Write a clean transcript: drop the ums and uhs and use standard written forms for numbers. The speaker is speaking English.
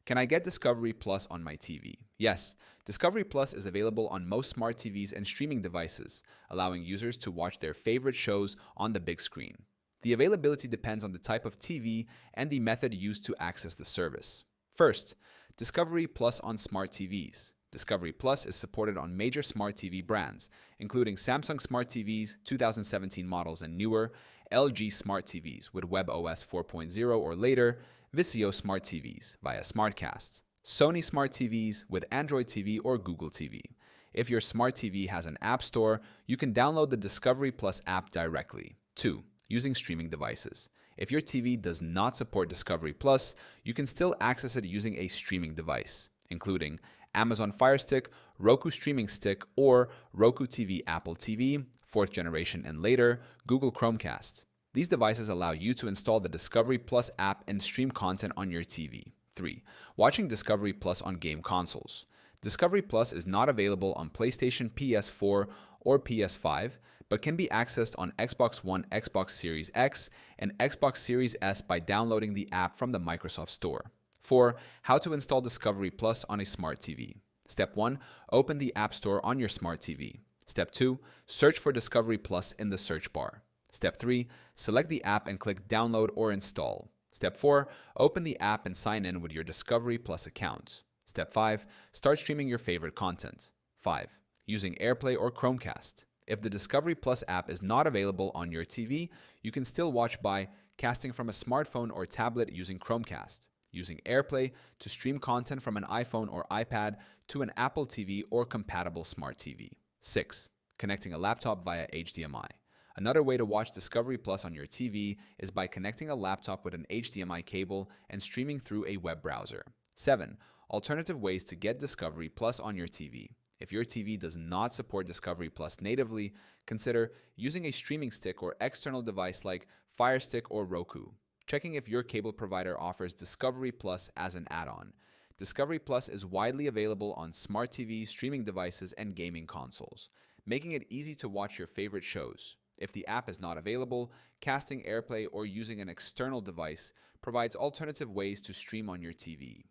Can I get Discovery Plus on my TV? Yes, Discovery Plus is available on most smart TVs and streaming devices, allowing users to watch their favorite shows on the big screen. The availability depends on the type of TV and the method used to access the service. First, Discovery Plus on smart TVs. Discovery Plus is supported on major smart TV brands, including Samsung Smart TVs, 2017 models and newer, LG Smart TVs with WebOS 4.0 or later, Vizio Smart TVs via SmartCast, Sony Smart TVs with Android TV or Google TV. If your smart TV has an app store, you can download the Discovery Plus app directly. 2. Using streaming devices. If your TV does not support Discovery Plus, you can still access it using a streaming device, including Amazon Fire Stick, Roku Streaming Stick, or Roku TV, Apple TV, 4th generation and later, Google Chromecast. These devices allow you to install the Discovery Plus app and stream content on your TV. 3. Watching Discovery Plus on game consoles. Discovery Plus is not available on PlayStation, PS4, or PS5, but can be accessed on Xbox One, Xbox Series X, and Xbox Series S by downloading the app from the Microsoft Store. 4. How to install Discovery Plus on a smart TV. Step 1. Open the App Store on your smart TV. Step 2. Search for Discovery Plus in the search bar. Step 3. Select the app and click Download or Install. Step 4. Open the app and sign in with your Discovery Plus account. Step 5. Start streaming your favorite content. 5. Using AirPlay or Chromecast. If the Discovery Plus app is not available on your TV, you can still watch by casting from a smartphone or tablet using Chromecast, using AirPlay to stream content from an iPhone or iPad to an Apple TV or compatible smart TV. 6. Connecting a laptop via HDMI. Another way to watch Discovery Plus on your TV is by connecting a laptop with an HDMI cable and streaming through a web browser. 7. Alternative ways to get Discovery Plus on your TV. If your TV does not support Discovery Plus natively, consider using a streaming stick or external device like Fire Stick or Roku. Checking if your cable provider offers Discovery Plus as an add-on. Discovery Plus is widely available on smart TVs, streaming devices, and gaming consoles, making it easy to watch your favorite shows. If the app is not available, casting AirPlay or using an external device provides alternative ways to stream on your TV.